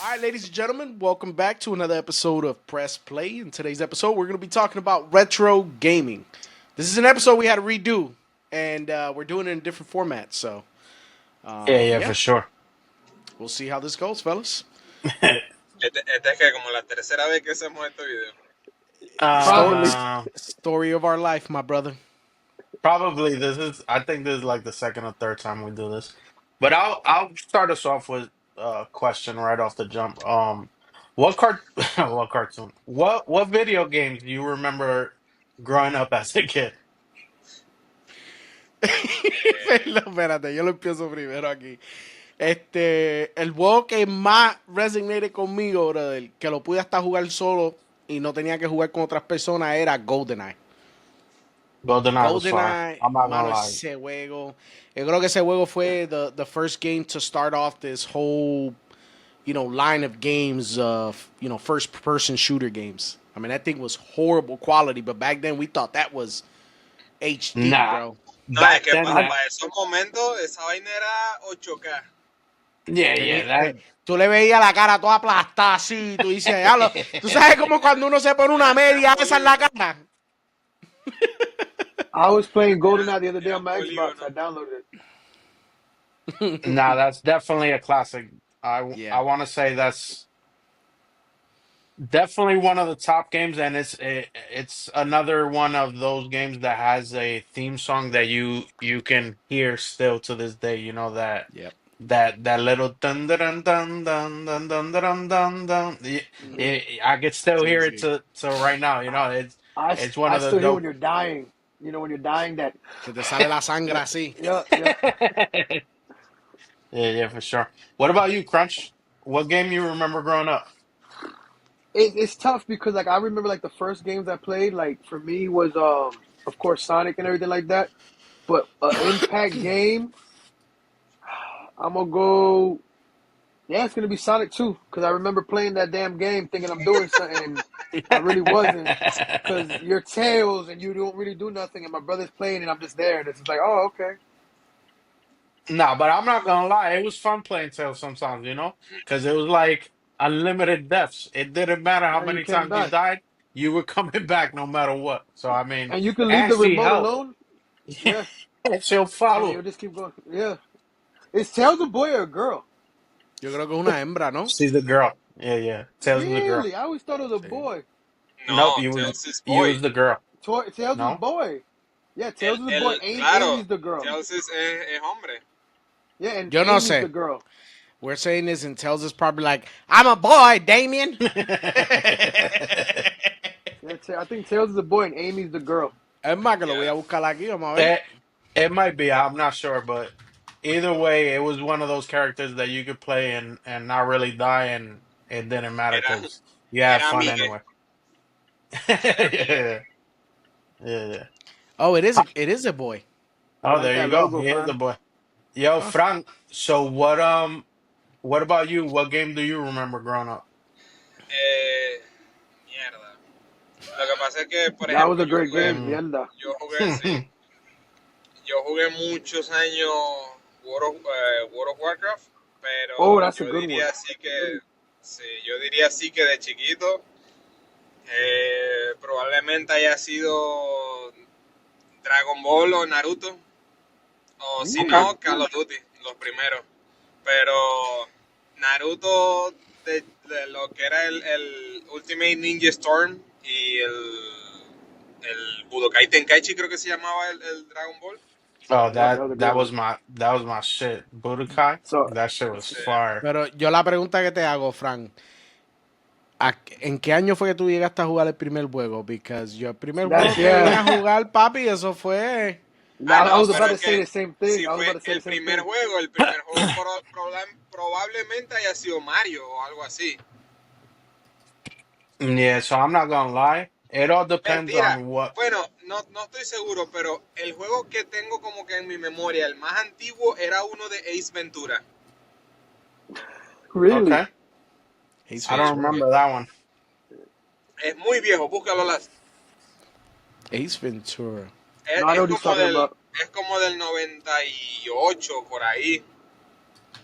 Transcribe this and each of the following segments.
All right, ladies and gentlemen, welcome back to another episode of Press Play. In today's episode, we're going to be talking about retro gaming. This is an episode we had to redo, and we're doing it in a different format. So, Yeah, yeah, for sure. we'll see how this goes, fellas. Esta es que como la tercera vez que hacemos este video. Story, Probably. story of our life, my brother. Probably I think this is like the second or third time we do this. But I'll start us off with a question right off the jump. What what cartoon? What video games do you remember growing up as a kid? Eh, No, espérate, yo lo empiezo primero aquí. El juego que más resonated conmigo, brother, que lo pude hasta jugar solo y no tenía que jugar con otras personas, era GoldenEye. GoldenEye was fire. GoldenEye, I'm not gonna mano, lie. ese juego. Yo creo que ese juego fue the first game to start off this whole, line of games of, first person shooter games. I mean, that thing was horrible quality, but back then we thought that was HD, Nah, bro. no, es back que then para that esos momentos esa vaina era 8K. yeah that Tú le veías la cara toda aplastada así, tú dices, "Diablo", tú sabes como cuando uno se pone una media esa en la cara. I was playing GoldenEye the other day Era on my Xbox. I polígono. downloaded nah that's definitely a classic. I Yeah. want to say that's definitely one of the top games, and it's another one of those games that has a theme song that you can hear still to this day. You know that Yep. that little dun dun dun dun dun dun dun dun dun. I can still Sí, hear it sí. to right now. You know it's one I of the still hear when dope. you're dying. You know, when you're dying, that. Que te sale la sangre así. Yeah, yeah. Yeah, for sure. What about you, Crunch? What game you remember growing up? It's tough because like I remember like the first games I played like for me was of course Sonic and everything like that. But impact game, I'm gonna go. Yeah, it's gonna be Sonic 2 because I remember playing that damn game thinking I'm doing something and I really wasn't. Because you're Tails and you don't really do nothing, and my brother's playing and I'm just there, and it's just like, oh, okay. No, but I'm not gonna lie. It was fun playing Tails sometimes, because it was like unlimited deaths. It didn't matter how Yeah, you many can't times you die, died, you were coming back no matter what. So I mean, and you can leave and the she remote helped. alone. Yeah, She'll and follow. it'll just keep going. Yeah, is Tails a boy or a girl? Yo creo que es una hembra, ¿no? She's the girl. Yeah. Tails is the girl. Really? I always thought it was a Sí. boy. Nope, No, Tails is you boy. was the girl. Tails is No. boy. Yeah, Tails is a boy. Claro, Amy's the girl. Tails es hombre. Yeah, and Yo no Amy's sé. the girl. We're saying this and tells us probably like, I'm a boy, Damien. Yeah, I think Tails is a boy and Amy's the girl. Es más que lo voy Yeah. a buscar aquí, vamos a ver. it might be. I'm not sure, but either way, it was one of those characters that you could play and not really die, and it didn't matter Era, because you had era fun Migue. anyway. Era Migue. Yeah, yeah. Oh, it is a boy. I Oh, like there you that go. logo, He is Fran. the boy. Yo, Oh. Frank. So what about you? What game do you remember growing up? Mierda. Lo que pasa es que, por That was ejemplo, a great game. Mm. Mierda. sí. Yo jugué muchos años World of Warcraft, Oh, pero that's a yo good one. diría así que, sí, yo diría así que de chiquito probablemente haya sido Dragon Ball o Naruto, o si Okay. no, Call of Duty, los primeros. Pero Naruto, de lo que era el Ultimate Ninja Storm y el Budokai Tenkaichi, creo que se llamaba el Dragon Ball. Oh, Yeah, that was a great one. that was my shit. Budokai. So That shit was Sí. fire. Pero yo la pregunta que te hago, Frank, ¿en qué año fue que tú llegaste a jugar el primer juego? Because yo el primer juego that's que vine a yeah. jugar, papi, eso fue... I No, was pero about to es say que the same thing. si I was fue about to say the el same primer thing. juego probablemente haya sido Mario o algo así. Yeah, so I'm not gonna lie. It all depends Mentira. on what. Bueno, no estoy seguro, pero el juego que tengo como que en mi memoria, el más antiguo, era uno de Ace Ventura. Really? Okay, Ace I don't Ventura. remember that one. Es muy viejo, búscalo. Ace Ventura. No, I know what he's talking about. Es como del 98, por ahí.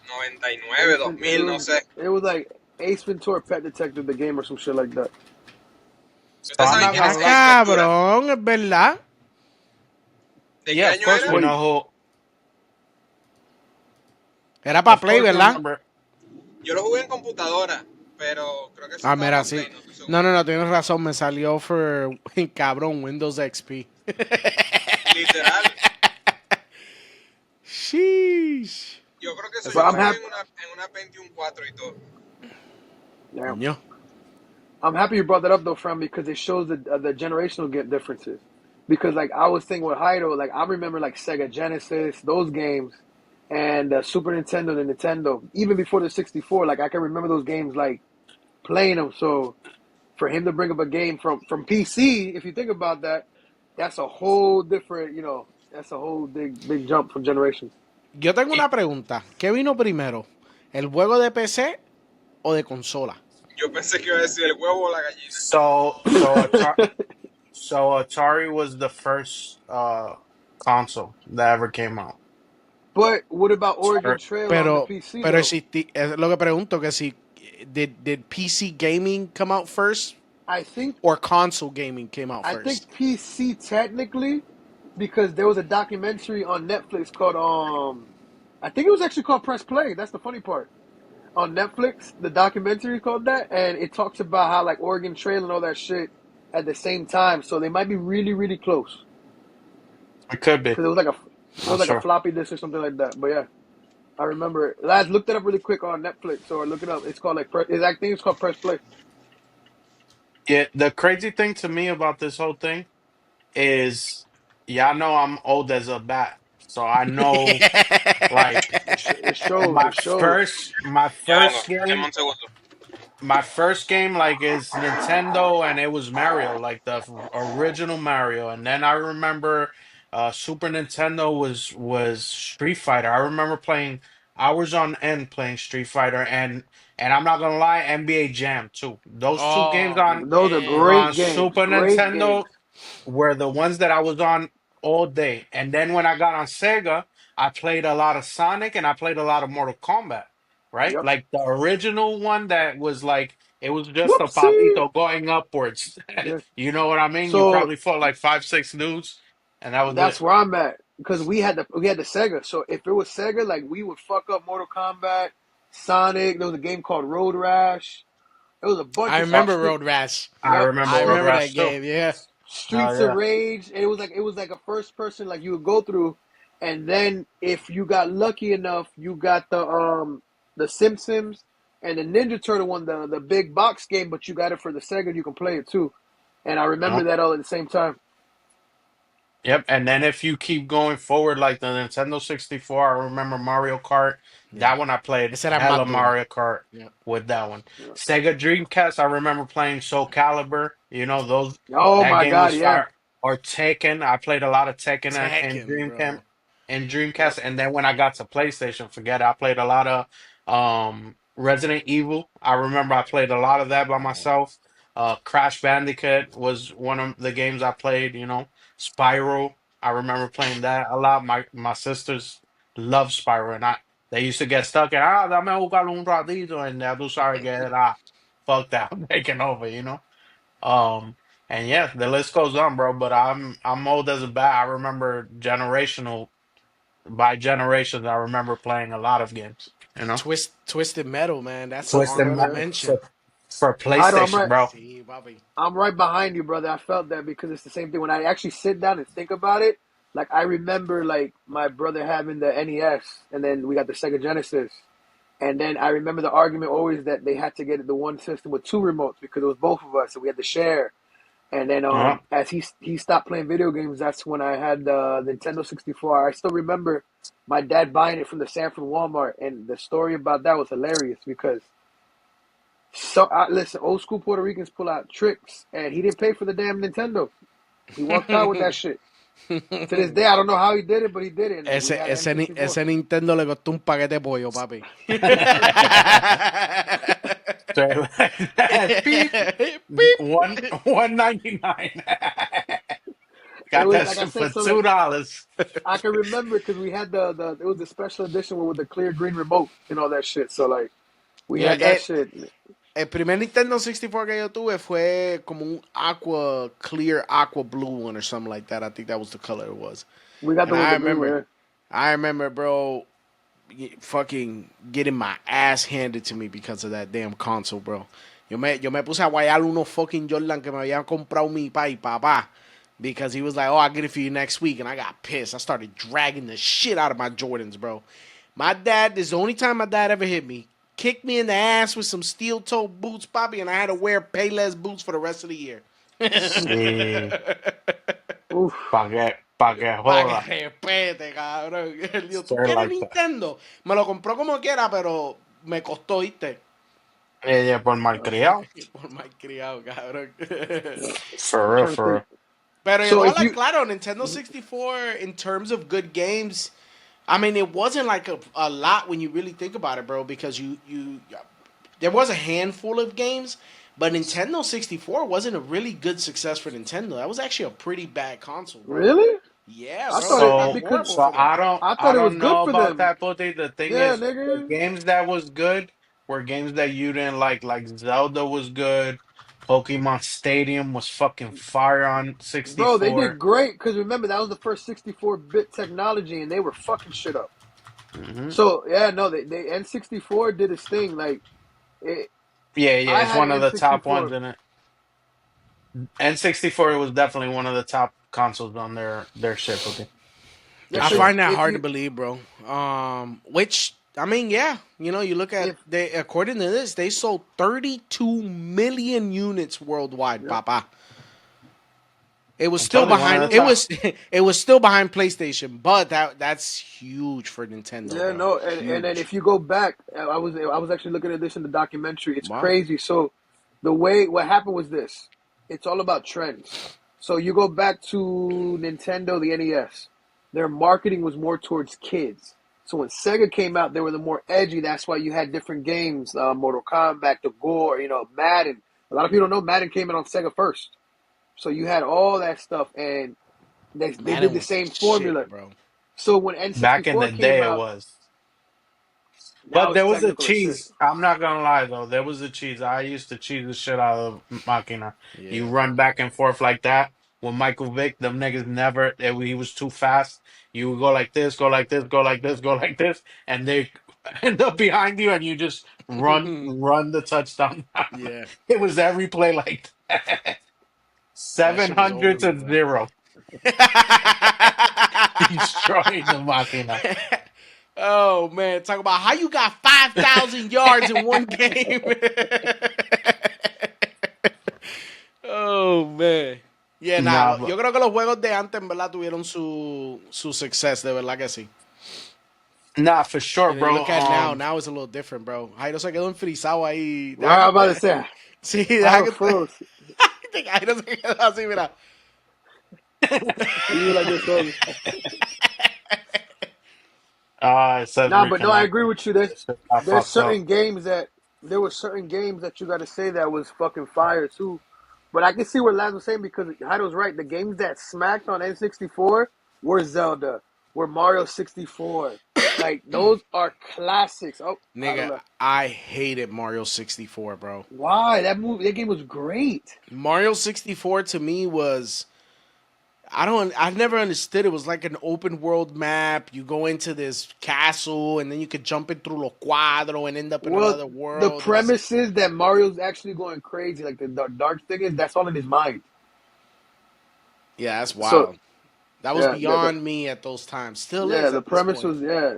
99, 2000, no sé. It was like Ace Ventura Pet Detective, the game, or some shit like that. ¿Ustedes I'm saben not quién es Ah, gonna Ace lie. Ventura? cabrón, es verdad. ¿De qué Yeah, of año course era? we Wait, know who. Era para Of Play, course we ¿verdad? remember. Yo lo jugué en computadora, pero creo que sí Ah, estaba mira, para sí. Play, no estoy No, seguro. no, no, tienes razón. Me salió for, cabrón, Windows XP. Literal, Sheesh. yo creo que eso Ese yo but lo I'm jugué juego. happy. en una Pentium 4 y todo. Damn. Coño. I'm happy you brought that up though, friend, because it shows the generational differences. Because like I was thinking with Hydo, like I remember like Sega Genesis, those games, and Super Nintendo, the Nintendo, even before the 64. Like I can remember those games, like playing them. So for him to bring up a game from PC, if you think about that, that's a whole different, that's a whole big jump from generations. Yo tengo Y una pregunta. ¿Qué vino primero? ¿El juego de PC o de consola? yo pensé que iba a decir el huevo o la gallina. So Atari was the first console that ever came out. But what about Oregon Atari, Trail on the Pero, PC pero though? existi, es lo que pregunto, que si did PC gaming come out first I think or console gaming came out I think first? PC technically, because there was a documentary on Netflix called I think it was actually called Press Play. That's the funny part. On Netflix, the documentary called that, and it talks about how like Oregon Trail and all that shit at the same time. So they might be really really close it could be. because it was Not like a sure. floppy disk or something like that. But yeah, I remember. Lads, looked it up really quick on Netflix or look it up. It's called like I think it's called Press Play. Yeah, the crazy thing to me about this whole thing is, yeah, I know I'm old as a bat, so I know like It shows. It shows. my Ya vengo, first denme game un segundo. my first game like is Nintendo and it was Mario, like the original Mario. And then I remember Super Nintendo was Street Fighter. I remember playing hours on end playing Street Fighter and I'm not gonna lie, NBA Jam too. Those two games Oh, Those are man. on great games. Super Great Nintendo games. were the ones that I was on all day. And then when I got on Sega, I played a lot of Sonic and I played a lot of Mortal Kombat, right? Yep. Like the original one that was like it was just a Whoopsie. palito going upwards. Yeah. You know what I mean? You So probably fought like 5, 6 dudes, and that was that's it. where I'm at because we had the Sega. So if it was Sega, like we would fuck up Mortal Kombat, Sonic. There was a game called Road Rash. There was a bunch I of stuff. Yep, remember Road Rash. I Yep. remember I Road So remember that Rash too. game, yeah. Oh Streets of yeah. Rage. It was like a first person like you would go through, and then if you got lucky enough, you got the Simpsons and the Ninja Turtle one, the big box game, but you got it for the Sega. You can play it too, and I remember Yep. that all at the same time. Yep, and then if you keep going forward, like the Nintendo 64, I remember Mario Kart. Yeah. That one I played Ese era hella más duro. Mario Kart Yeah. with that one. Yeah. Sega Dreamcast, I remember playing Soul Calibur. You know those Oh that my game God, was yeah. fire. Or Tekken, I played a lot of Tekken in Tekken, Dreamcast bro. and Yep. Dreamcast. And then when I got to PlayStation, forget it, I played a lot of Resident Evil. I remember I played a lot of that by myself. Crash Bandicoot was one of the games I played. Spyro. I remember playing that a lot. My sisters love Spyro, and they used to get stuck in dame jugar un ratito, and ya tú sabes que era fuck that I'm taking over. Um, and yeah, the list goes on, bro. But I'm old as a bat. I remember generational by generations. I remember playing a lot of games. Twisted Metal, man. That's an Twisted honorable Yeah. Metal mention. for I don't. PlayStation, bro. Sí, papi. I'm right behind you, brother. I felt that because it's the same thing. When I actually sit down and think about it, like I remember like my brother having the NES and then we got the Sega Genesis. And then I remember the argument always that they had to get the one system with two remotes because it was both of us and we had to share. And then Yeah. as he stopped playing video games, that's when I had the Nintendo 64. I still remember my dad buying it from the Sanford Walmart, and the story about that was hilarious because listen, old school Puerto Ricans pull out tricks, and he didn't pay for the damn Nintendo. He walked out with that shit. To this day, I don't know how he did it, but he did it, and we Ese, had an ese, N64. ese Nintendo le costó un paquete de pollo, papi. Straight like that. Beep. Beep. $1.99. It Got was that like I shit for said, so two like dollars. I can remember because we had the it was the special edition with the clear green remote and all that shit. So like We Yeah, had that shit. el primer Nintendo 64 que yo tuve fue como un aqua, clear aqua blue one or something like that. I think that was the color it was. We got And the one, the green one. Yeah. I remember, bro, fucking getting my ass handed to me because of that damn console, bro. Yo me puse a guayar unos fucking Jordan que me habían comprado mi pa y papá. Because he was like, oh, I'll get it for you next week. And I got pissed. I started dragging the shit out of my Jordans, bro. My dad, this is the only time my dad ever hit me. Kicked me in the ass with some steel toe boots, Poppy, and I had to wear Payless boots for the rest of the year. Sí, Oof. pa que Pa' que joda. respete, cabrón. Él dijo, ¿tú They're quieres like that. Nintendo? Me lo compró como quiera, pero me costó, ¿viste? Por malcriado. Por mal criado, cabrón. For I'm real, trying to for think. real. Pero So igual, if like, you, claro, Nintendo 64, in terms of good games, I mean, it wasn't like a lot when you really think about it, bro, because there was a handful of games, but Nintendo 64 wasn't a really good success for Nintendo. That was actually a pretty bad console, bro. really, Yeah, I bro, thought it it did So because horrible for them. I I thought it was don't good know for about them. that, Pote. The thing Yeah, is, the nigga. games that was good were games that you didn't like Zelda was good. Pokemon Stadium was fucking fire on Bro, they 64. did great because remember that was the first 64-bit technology, and they were fucking shit up. Hmm. So yeah, no, they N64 did its thing. Like it, Yeah, yeah, I it's had one an of the top ones N64. in it. N64 was definitely one of the top consoles on their shit, Pote, for I Because sure. find that if hard to you believe, bro. Which I mean, yeah, you look at if they according to this, they sold 32 million units worldwide, yep. Papa. It was I'm still telling you, one behind. of the So It top. was it was still behind PlayStation, but that's huge for Nintendo, yeah, bro. no, and then Huge. if you go back, I was actually looking at this in the documentary. It's Wow. crazy. So the way what happened was this. It's all about trends. So you go back to Nintendo, the NES. Their marketing was more towards kids. So when Sega came out, they were the more edgy. That's why you had different games, Mortal Kombat, the Gore, Madden. A lot of people don't know Madden came in on Sega first. So you had all that stuff, and they did Madden the was the same shit, formula. bro. So when Back in N64 the came day, it out, was. now But it's there was a technical as shit. cheese. I'm not gonna lie though, there was a cheese. I used to cheese the shit out of Machina. You Yeah. run back and forth like that. With Michael Vick, them niggas never. He was too fast. You would go like this, go like this, go like this, go like this, and they end up behind you, and you just run the touchdown. Yeah. It was every play like that. That Seven shit was hundred horrible, to man. zero, destroying the Machina. Oh man, talk about how you got 5,000 yards in one game. Oh man. Yeah, Nah, yo but creo que los juegos de antes en verdad tuvieron su success, de verdad que sí. nah, for sure, And then bro. look at now it's a little different, bro. Jairo se quedó enfrisado ahí. Right, I'm about to say, Sí, deja Jairo que froze. Jairo se quedó así, mira. You were like this, homie. It says Nah, but no, I agree reconnecting. with you. There's This shit got there's fucked up. certain games that there were certain games that you got to say that was fucking fire too. But I can see what Laz was saying because Heido's right. The games that smacked on N64 were Zelda, were Mario 64. Like those are classics. Oh, Heido Nigga, left. I hated Mario 64, bro. Why that game was great. Mario 64 to me was I've never understood it was like an open world map. You go into this castle and then you could jump in through los cuadros and end up in Well, another the world. It was premise is that Mario's actually going crazy. Like the dark thing is that's all in his mind. yeah, that's So wild. That was yeah, beyond me at those times. Still yeah, is at this point.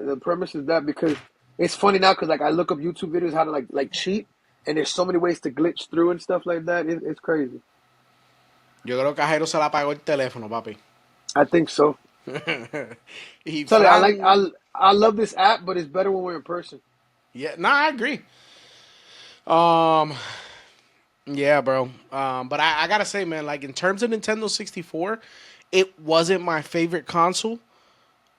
the premise is that because it's funny now because like I look up YouTube videos how to like cheat and there's so many ways to glitch through and stuff like that. It's crazy. Yo creo que a Jairo se le apagó el teléfono, papi. I think so. Y Tell you, Fran, I love this app, but it's better when we're in person. yeah, nah, I agree. Um, yeah, bro. But I gotta say, man, like in terms of Nintendo 64, it wasn't my favorite console.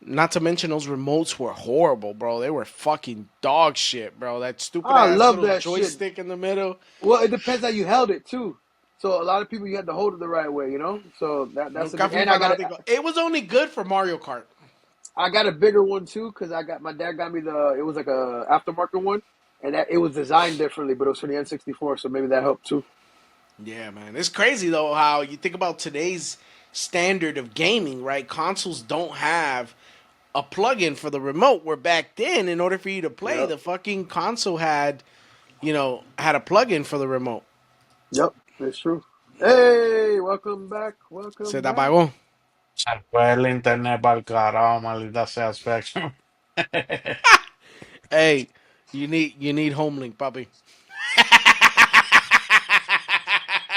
Not to mention those remotes were horrible, bro. They were fucking dog shit, bro. That stupid I ass love little that shit. joystick in the middle. Well, it depends how you held it too. So a lot of people you had to hold it the right way, you know. So that's a Nunca big. fui And fanático. It was only good for Mario Kart. I got a bigger one too because I got my dad got me the it was like a aftermarket one, and that it was designed differently, but it was for the N64, so maybe that helped too. Yeah, man. It's crazy though how you think about today's standard of gaming, right? Consoles don't have a plug-in for the remote. Where back then, in order for you to play, Yep, the fucking console had a plug-in for the remote. yep, it's true. Hey, welcome back, Se welcome te back. apagó. Se fue el internet para el carajo, maldita sea Spectrum. Hey, you need Homelink, puppy.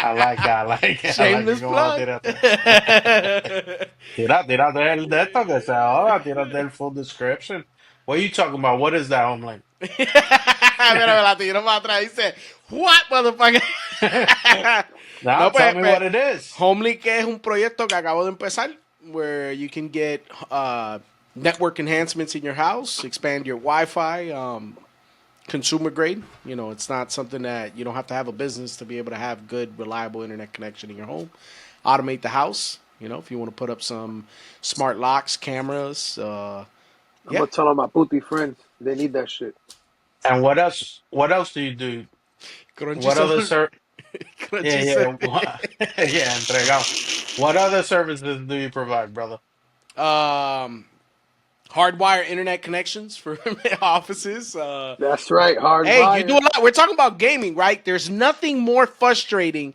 I like it, I like it, I like it. Shameless ¿Cómo la plug. tiraste? Tírate el de esto que se joda, tírate el full description. What are you talking about? What is that home link? Mira, me la tiró para atrás. Dice, what, motherfucker? Now No, tell pues, me what it is. Homelink es un proyecto que acabo de empezar where you can get network enhancements in your house, expand your Wi-Fi, consumer grade. It's not something that you don't have to have a business to be able to have good, reliable internet connection in your home. Automate the house. If you want to put up some smart locks, cameras, I'm yeah. gonna tell all my booty friends they need that shit. And what else? What else do you do? Crunchy What other se, ser? Yeah, Crunchy se. yeah, yeah. Entregado. What other services do you provide, brother? Um, hardwire internet connections for offices. That's right, Hey, you do hardwire. a lot. We're talking about gaming, right? There's nothing more frustrating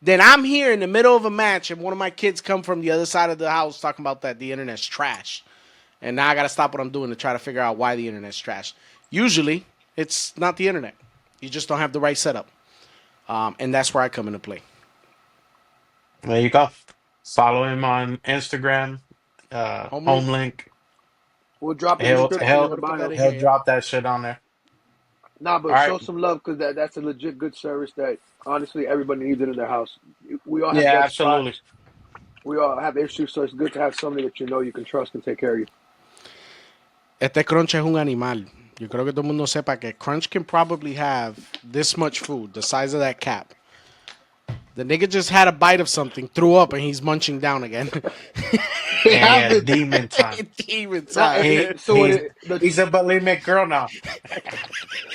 than I'm here in the middle of a match and one of my kids come from the other side of the house talking about that the internet's trash. And now I got to stop what I'm doing to try to figure out why the internet's trash. Usually, it's not the internet. You just don't have the right setup. And that's where I come into play. There you go. Follow him on Instagram. Home link. Home link. We'll drop the He'll description I'm in he'll the going to put that bio. in he'll here, yeah. drop that shit on there. Nah, All but right. show some love because that's a legit good service that honestly everybody needs it in their house. We all have Yeah, dead absolutely. spots. We all have issues, so it's good to have somebody that you can trust and take care of you. Este Crunch es un animal. Yo creo que todo el mundo sepa que Crunch can probably have this much food, the size of that cap. The nigga just had a bite of something, threw up, and he's munching down again. It Yeah, happens. demon time. Demon Not time. He so he's it, the he's a bulimic girl now.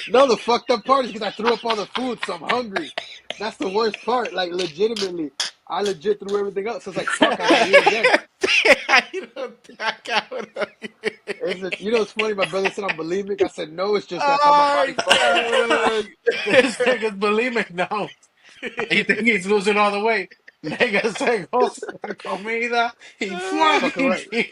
no the fucked up part is because I threw up all the food, so I'm hungry. That's the worst part. Like legitimately, I legit threw everything up. So it's like fuck, I gotta eat again. It's funny. My brother said I'm bulimic. I said no. It's just that's how my Ay, body functions. cabrón. This nigga's bulimic now. You think he's losing all the weight? Nigga se goza la comida y Fucking fucking right.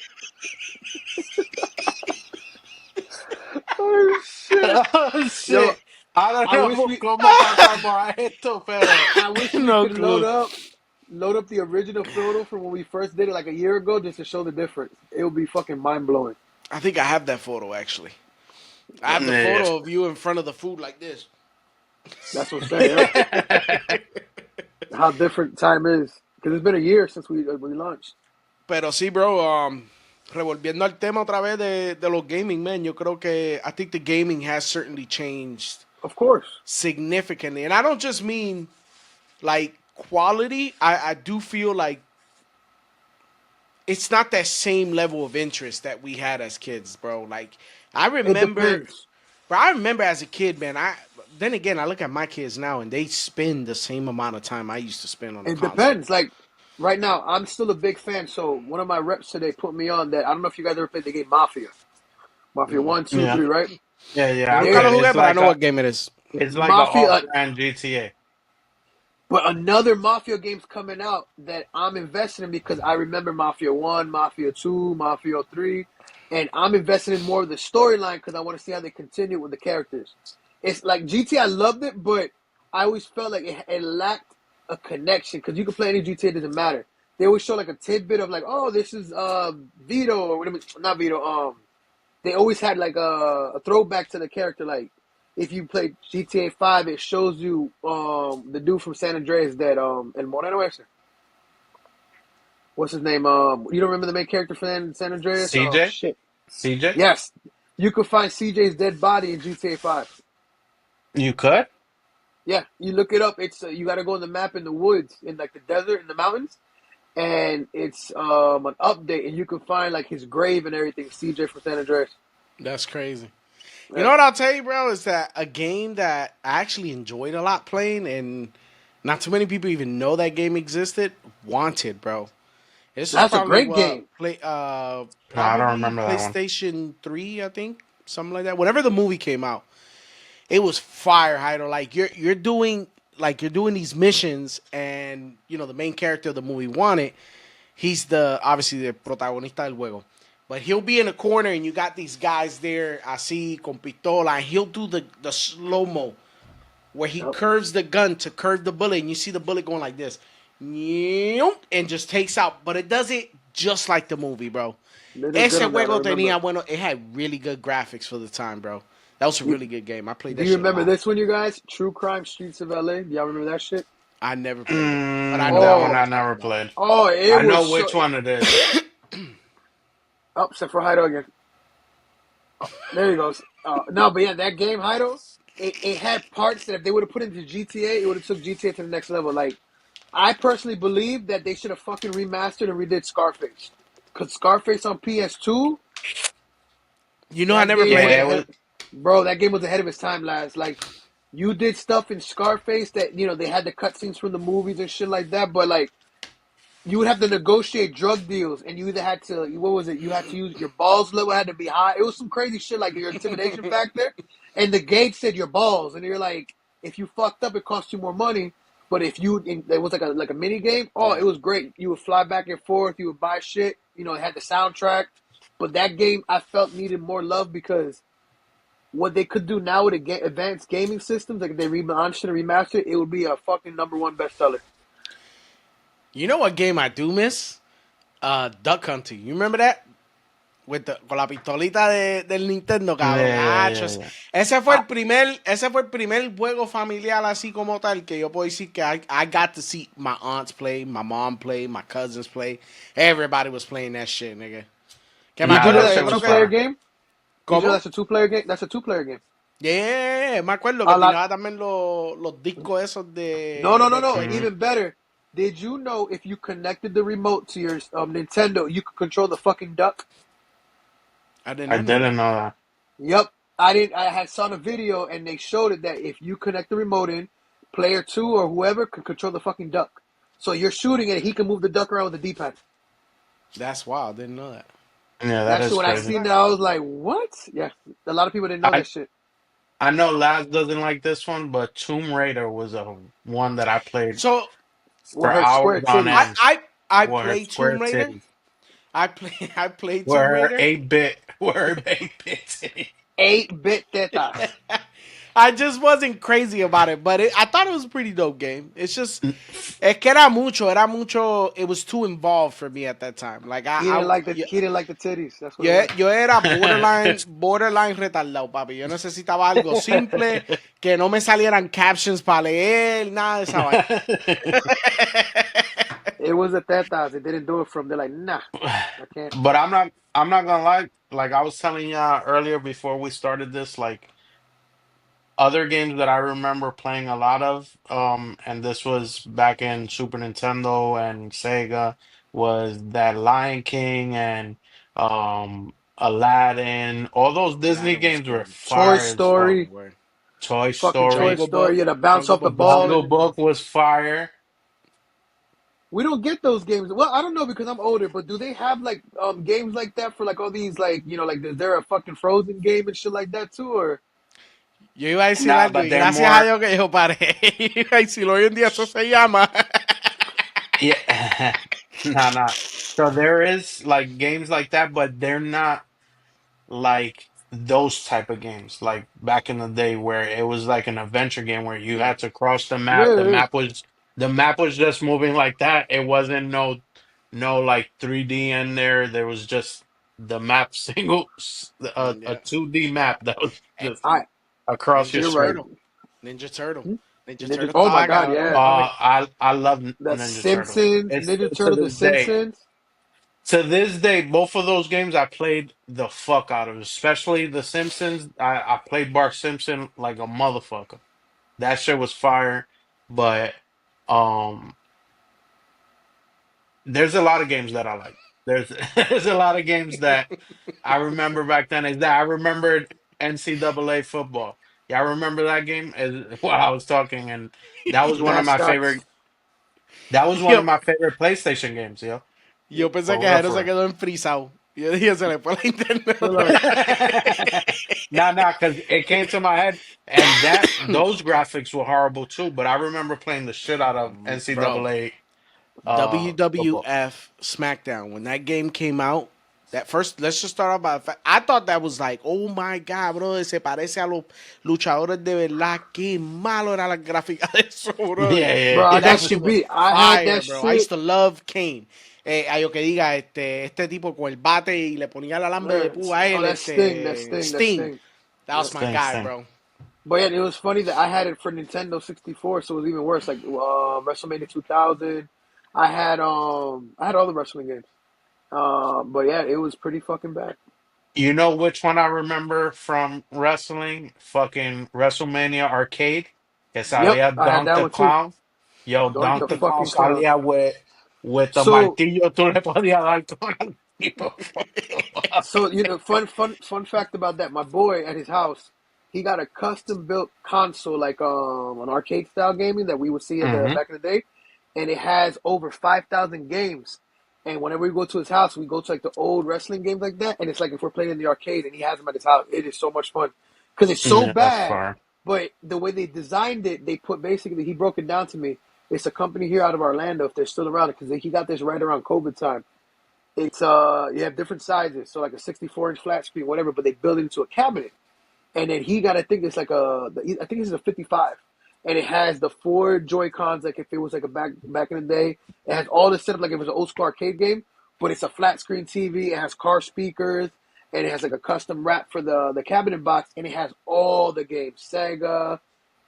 Oh shit. oh Yo, shit. I don't I wish know we cómo pasamos a esto, pero I wish we No could clue. load up the original photo from when we first did it like a year ago just to show the difference. It would be fucking mind blowing. I think I have that photo, actually. I have the yeah. photo of you in front of the food like this. That's what I'm saying. Yep. How different time is because it's been a year since we launched. Pero sí, bro, revolviendo al tema otra vez de los gaming, man, yo creo que I think the gaming has certainly changed Of course, significantly. And I don't just mean like quality. I do feel like it's not that same level of interest that we had as kids, bro. Like I it remember, depends. bro, I remember as a kid, man. Then again, I look at my kids now and they spend the same amount of time I used to spend on a It console. depends. Like right now, I'm still a big fan. So one of my reps today put me on that. I don't know if you guys ever played the game Mafia. Mafia Mm. one, two, yeah. three, right? Yeah, Yo I nunca played lo it. jugué, but I know what game it is. It's like a Mafia, off-brand GTA. but another Mafia game's coming out that I'm invested in because I remember Mafia 1, Mafia 2, Mafia 3, and I'm invested in more of the storyline because I want to see how they continue with the characters. It's like GTA, I loved it, but I always felt like it lacked a connection because you can play any GTA, it doesn't matter. They always show like a tidbit of like, oh, this is Vito or whatever, not Vito. They always had like a throwback to the character, like if you played GTA 5, it shows you the dude from San Andreas that El Moreno ese. What's his name? You don't remember the main character from San Andreas? Oh CJ? shit. CJ? Yes. You could find CJ's dead body in GTA 5. You could? Yeah, you look it up. It's you got to go on the map in the woods, in like the desert, in the mountains, and it's an update, and you can find like his grave and everything. CJ from San Andreas. That's crazy. You know what I'll tell you, bro, is that a game that I actually enjoyed a lot playing, and not too many people even know that game existed. Wanted, bro. This was That's a probably great what game. No, I don't probably remember that one. PlayStation 3, I think, something like that. Whenever the movie came out, it was fire, Hydo. Like you're doing these missions, and the main character of the movie wanted. He's the obviously the protagonista del juego. But he'll be in a corner and you got these guys there, así, con pistola, and he'll do the slow mo where he Yep. curves the gun to curve the bullet, and you see the bullet going like this, and just takes out. But it does it just like the movie, bro. They did Ese good on that. I juego remember. tenía bueno. It had really good graphics for the time, bro. That was a You, really good game. I played do that you shit a remember lot. this one, you guys? True Crime Streets of LA. Do y'all remember that shit? I never played it, but I know That what one you're I Oh, talking never about. played. oh, it I was know so. which one it is. Oh, except for Heido again. There he goes. No, but yeah, that game, Heido, it had parts that if they would have put into GTA, it would have took GTA to the next level. Like, I personally believe that they should have fucking remastered and redid Scarface. Cause Scarface on PS2, I that never game played was Yeah, it it. ahead. was. Bro, that game was ahead of its time, lads. Like, you did stuff in Scarface that they had the cutscenes from the movies and shit like that, but like you would have to negotiate drug deals, and you either had to what was it? You had to use your balls level had to be high. It was some crazy shit like your intimidation factor, and the gauge said your balls, and you're like, if you fucked up, it cost you more money. But if it was like a mini game. Oh, it Yeah. was great. You would fly back and forth. You would buy shit. It had the soundtrack. But that game I felt needed more love because what they could do now with advanced gaming systems, like if they relaunched it and remastered it, it would be a fucking number one bestseller. You know what game I do miss? Duck Hunting. You remember that? Con la pistolita del Nintendo, Yeah, cabrón. yeah, Acho, yeah, yeah. I, ese fue el primer juego familiar así como tal que yo puedo decir que I got to see my aunts play, my mom play, my cousins play. Everybody was playing that shit, nigga. Que me Did nah, you know acuerdo that que that's yo a shit creo was que... two-player fire. game? Did you know ¿Cómo? that's a two-player game? That's a two-player game. Yeah, me acuerdo que A lot. tiraba también los discos esos No, no, no, de no. play. Hmm. Even better. Did you know if you connected the remote to your Nintendo, you could control the fucking duck? I did I not know didn't that. know that. Yep. I did. I had saw the video and they showed it that if you connect the remote in, player two or whoever can control the fucking duck. So you're shooting it, he can move the duck around with the D-pad. That's wild. Didn't know that. Yeah, that That shit. is When I That's crazy. seen that, nice. I was like, "What?" Yeah. A lot of people didn't know I that shit. I know Laz doesn't like this one, but Tomb Raider was a one that I played So for With her square hours on I titties. end. I I With her played Tomb square Raider. titties, I played with Tomb her Raider. 8-bit, with her 8-bit titties. 8-bit tetas. I just wasn't crazy about it, but I thought it was a pretty dope game. It's just, es que era mucho. It was too involved for me at that time. Like yeah, He didn't like the titties. That's what it was. yo era borderline retardado, papi. Yo necesitaba algo simple, que no me salieran captions para leer, nada de esa vaina. It was the tetas. It didn't do it from. They're like, nah, I can't. But I'm not gonna lie. Like I was telling you earlier before we started this, like other games that I remember playing a lot of, and this was back in Super Nintendo and Sega, was that Lion King and Aladdin. All those Disney Aladdin was games were good. Toy fire as fuck. Story, Word. Toy fucking Toy Story, Jungle Story. Book. You had to bounce Jungle off the Book was ball. Jungle good. Book was fire. We don't get those games. Well, I don't know because I'm older, but do they have like games like that for like all these like like is there a fucking Frozen game and shit like that too or Yo iba a decir Nah, algo but y they're gracias a more. Dios que yo paré. Iba a decir, hoy en día eso se llama. Yeah, nah, nah. So there is like games like that, but they're not like those type of games like back in the day where it was like an adventure game where you Yeah. had to cross the map. yeah, yeah. The map was just moving like that. It wasn't no like 3D in there. There was just the map a Yeah. 2D map that was just I across your Ninja you're right. screen. Turtle. Ninja Turtle. Hmm? Ninja Ninja. Turtle Oh my estaba god, cabrón, yeah. papi. I love The Ninja Turtles. Simpsons, It's Ninja still to Turtle, The this day. Simpsons. To this day, both of those games I played the fuck out of, especially The Simpsons. I played Bart Simpson like a motherfucker. That shit was fire. But um, there's a lot of games that I like. There's there's a lot of games that I remember back then. Is that I remembered. NCAA football. Y'all remember that game? While I was talking, and that was one of my favorite. Mascots. That was one of Yo, my favorite PlayStation games, yo. yo pensé For que real, Jairo for se real. quedó enfrisado. Yo dije, se le fue la internet Feel otra like, Nah, because it came to my head, and those graphics were horrible too. But I remember playing the shit out of vez. Bro, NCAA football. WWF SmackDown, when that game came out, that first, let's just start off by the fact, I thought that was like, oh my God, bro, se parece a los luchadores de verdad. Qué malo era la gráfica de eso, bro. Yeah, bro, I Y that got yeah. you shit was beat. I had fire, that bro. I used shit. to love Kane. A yo que diga, este tipo con el bate y le ponía el alambre de púa a Oh, él, that's Sting. That's Sting. That's Sting. Sting. That Yep. was my Sting, guy, Sting. bro. But yeah, it was funny that I had it for Nintendo 64, so it was even worse. Like WrestleMania 2000, I had all the wrestling games. But yeah, it was pretty fucking bad. You know which one I remember from wrestling? Fucking WrestleMania Arcade. Que Yep, salía I had Dunk that the one too. Clown. Yo, Don't Dunk the the Clown fucking clown. salía with the So martillo. Tú le podías dar con el tipo. So fun fact about that. My boy at his house, he got a custom built console, like an arcade style gaming that we would see in the Hmm. back in the day, and it has over 5,000 games. And whenever we go to his house, we go to like the old wrestling games like that, and it's like if we're playing in the arcade and he has them at his house, it is so much fun because it's so Yeah, that's bad. fine. But the way they designed it, they put basically he broke it down to me. It's a company here out of Orlando, if they're still around, because he got this right around COVID time. It's you have different sizes, so like a 64-inch flat screen, whatever, but they build it into a cabinet. And then he got, I think it's like I think it's a 55, and it has the four Joy Cons, like if it was like a back in the day. It has all the setup like if it was an old school arcade game, but it's a flat screen TV. It has car speakers, and it has like a custom wrap for the cabinet box, and it has all the games, Sega,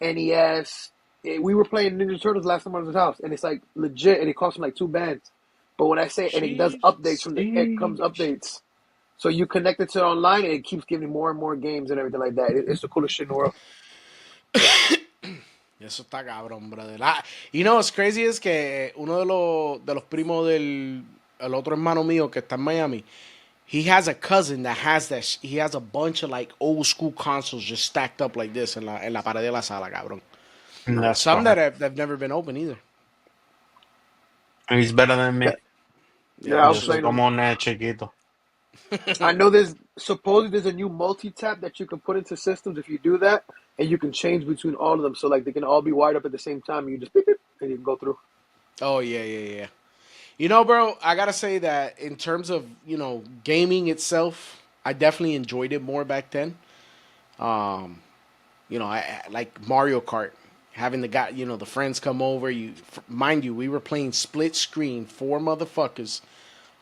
NES. We were playing Ninja Turtles last time I was at his house, and it's like legit, and it cost him like 2 bands. But when I say, and it does Sheesh. updates it comes Sheesh. updates. So you connect it to it online, and it keeps giving you more and more games and everything like that. It's the coolest shit in the world. Eso está cabrón, brother. You know, what's crazy es que uno de los primos del el otro hermano mío que está en Miami, he has a cousin that has that. He has a bunch of like old school consoles just stacked up like this en la pared de la sala, cabrón. That's Some that fine. have never been open either. He's better than me. Yeah, Yeah, I that's Yo was true. soy playing them. como un nene chiquito. I know there's supposedly there's a new multi-tap that you can put into systems if you do that, and you can change between all of them. So like they can all be wired up at the same time. You just beep, beep, and you can go through. Oh yeah, yeah, yeah. You know, bro, I gotta say that in terms of gaming itself, I definitely enjoyed it more back then. Um, I like Mario Kart, having the guy, the friends come over. Mind you, we were playing split screen, four motherfuckers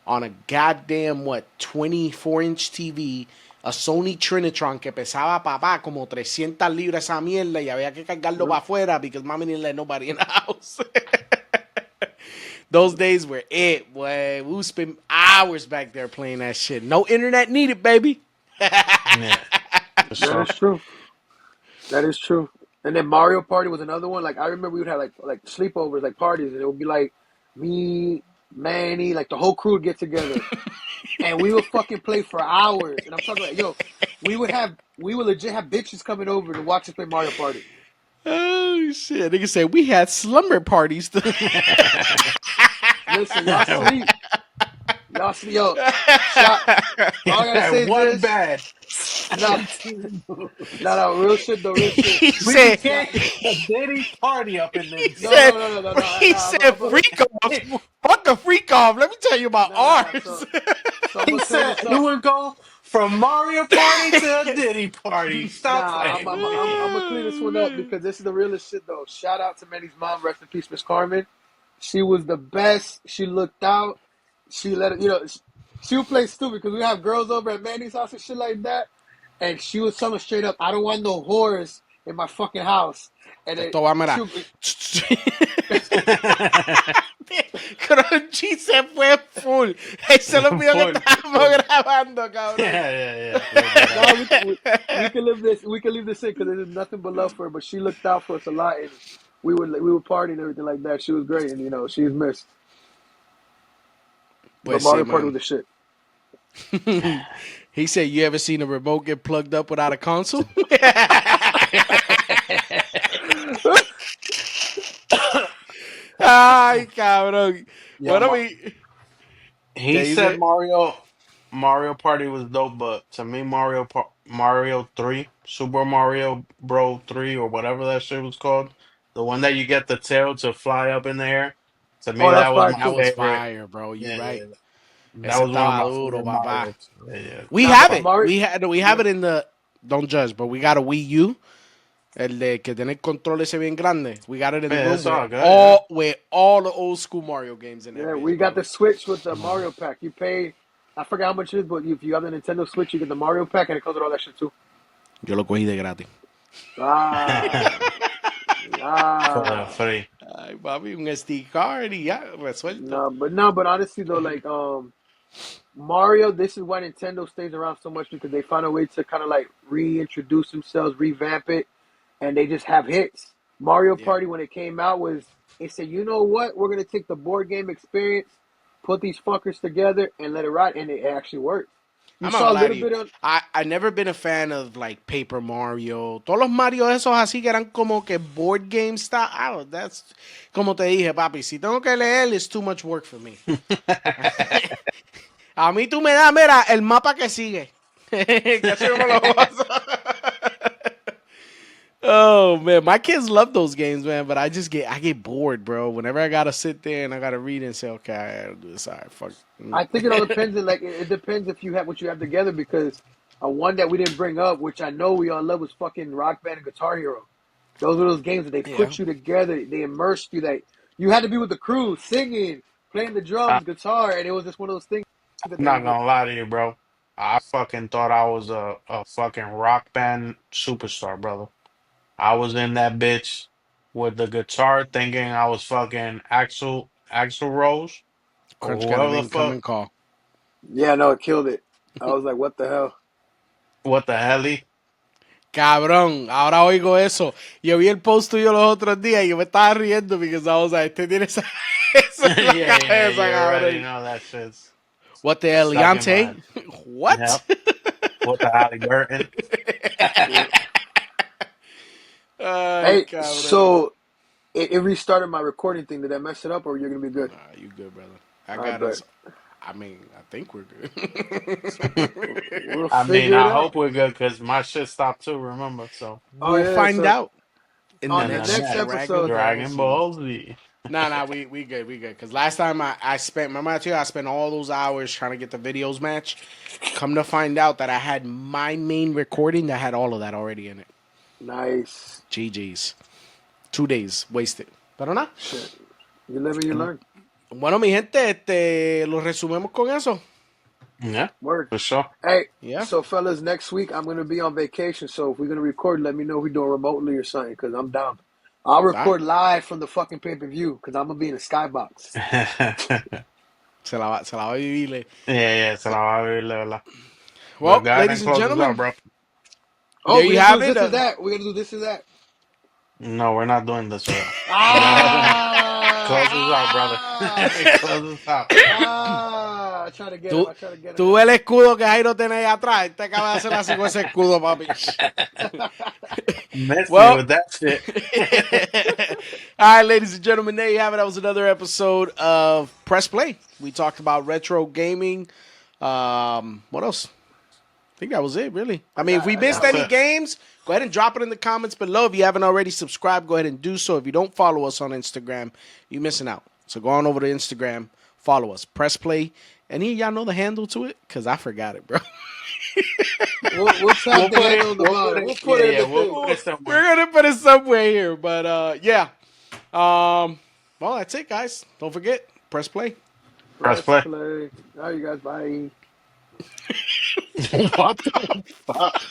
on a goddamn 24-inch TV, a Sony Trinitron que pesaba papá como 300 libras esa mierda y había que cargarlo Yep. para afuera because mommy didn't let nobody in the house. Those days were it, boy. We would spend hours back there playing that shit. No internet needed, baby. Yeah, for That sure. is true. That is true. And then Mario Party was another one. Like I remember we would have like sleepovers, like parties, and it would be like me, Manny, like the whole crew would get together, and we would fucking play for hours. And I'm talking like, yo, we would legit have bitches coming over to watch us play Mario Party. Oh shit! Nigga said we had slumber parties. Listen, y'all sleep, yo. Shot. All I gotta say is One this. bad. Nah, nah, real shit though, real shit. he We said Nah, became a Diddy party up in he this no, bitch. said no, no, no, no, no. he Nah, said freak offs. Fuck a freak off. Let me tell you about nah. ours. So I'm He gonna clear said this it up. would go from Mario Party to a Diddy party. Stop Nah, playing with me. I'm gonna clean this one up because this is the realest shit though. Shout out to Manny's mom, rest in peace, Miss Carmen. She was the best. She looked out. She let it, she would play stupid because we have girls over at Manny's house and shit like that. And she was telling us straight up, I don't want no whores in my fucking house. And then Esto va, mira. she would, Crunchy se fue full. Se lo olvidó que Full, estábamos full. grabando, cabrón. Yeah. Like that nah, ass. we can live this. We can leave this in because there's nothing but love for her. But she looked out for us a lot, and we would party and everything like that. She was great, and she's missed. But Pues sí, Mario Party was man. the shit. He said, "You ever seen a remote get plugged up without a console?" Ay, cabrón. Yeah, What I mean, he ¿qué said dice? Mario Party was dope, but to me Mario 3, Super Mario Bro 3 or whatever that shit was called, the one that you get the tail to fly up in the air. To me, Oh, that that's was fire my That too. was favorite. fire, bro. You Yeah, right. yeah, that Ese was one of estaba my duro, favorite papá. Marios. Yeah, yeah. We Nah, have but it. Mario, We have yeah. it in the. Don't judge, but we got a Wii U. El de que tiene el control ese bien grande. We got it in the Yeah, room it's all good. Yeah. with all the old school Mario games in that Yeah, bitch, we got bro. the Switch with the Mario pack. You pay, I forgot how much it is, but if you have the Nintendo Switch, you get the Mario pack, and it comes with all that shit too. Yo lo cogí de gratis. Ah, For the ah. free. Ay, papi, un SD card y ya, resuelto. No, but honestly though, like Mario, this is why Nintendo stays around so much because they found a way to kind of like reintroduce themselves, revamp it, and they just have hits. Mario Yeah. Party when it came out was they said, you know what, we're gonna take the board game experience, put these fuckers together, and let it ride, and it actually worked. You I'm not saw a gonna lie to little you. bit on. I never been a fan of like Paper Mario. Todos los Mario esos así que eran como que board game style. I don't, that's como te dije, papi. Si tengo que leer, it's too much work for me. A mí tú me das, mira, el mapa que sigue. Que así yo me lo paso. Oh man, my kids love those games, man. But I get bored, bro. Whenever I gotta sit there and I gotta read and say, okay, I gotta do this. All right, fuck. I think it all depends. On, like it depends if you have what you have together because one that we didn't bring up, which I know we all love, was fucking Rock Band and Guitar Hero. Those are those games that they Yeah, put you together, they immersed you. That you had to be with the crew, singing, playing the I, drums, guitar, and it was just one of those things that I'm they not would. gonna lie to you, bro. I fucking thought I was a fucking rock band superstar, brother. I was in that bitch with the guitar thinking I was fucking Axl Rose or Crunch got an whoever the fuck. incoming call. Yeah, no, it killed it. I was like, what the hell? What the hell? Cabrón, ahora oigo eso. Yo vi el post tuyo los otros días y yo me estaba riendo because I was like, este tiene esa, esa en la Yeah, yeah, cabeza, you already cabrón. know that shit's What the stuck in my Eliante? head. What? Yep. What the Halliburton? Yeah. Ay, Hey, cabrón. so it restarted my recording thing. Did I mess it up, or you're gonna be good? Nah, you good, brother. I I got bet us. I mean, I think we're good. we'll I mean, figure it I out. hope we're good because my shit stopped too, remember? So, Oh We'll yeah, find so out in the on and the the next next next Dragon episode, Ball Dragon Z. Ball Z. Nah, we good, we good. Because last time I spent, remember I told you I spent all those hours trying to get the videos match. Come to find out that I had my main recording that had all of that already in it. nice GG's. 2 days wasted. Pero nada. shit. You live and you learn. Bueno, mi gente, lo resumimos con eso. Yeah, Word. for sure. Hey, Yeah. so fellas, next week I'm gonna be on vacation. So if we're gonna record, let me know if we're doing remotely or something, because I'm down. I'll All right. record live from the fucking pay-per-view because I'm gonna be in the skybox. Yeah, Se la va a vivir. yeah, se la va a ver, la verdad. But Well, go ahead ladies and and close this out, gentlemen, bro. Oh, there you we're gonna have do it. this is that. We're gonna do this is that. No, we're not doing this or that. Go ahead and close this out, brother. Ah, Close this out. I try to get him. Tú, I try to get him. tú el escudo que Jairo tiene ahí atrás. Te acaba de hacer así con ese escudo, papi. Miss me Well, with that shit. all right, ladies and gentlemen, there you have it. That was another episode of Press Play. We talked about retro gaming. What else? I think that was it, really. I mean, if we I missed got That's any it. games, go ahead and drop it in the comments below. If you haven't already subscribed, go ahead and do so. If you don't follow us on Instagram, you're missing out. So go on over to Instagram, follow us, Press Play. Any of y'all know the handle to it? Because I forgot it, bro. We'll tap We'll the put it. handle on the We'll put bottom. it. We'll put Yeah, it in yeah. the We'll thing. put it We're somewhere. going to put it somewhere here. But yeah. Well, that's it, guys. Don't forget, Press Play. Press Press play. play. All right, you guys. Bye. What the fuck?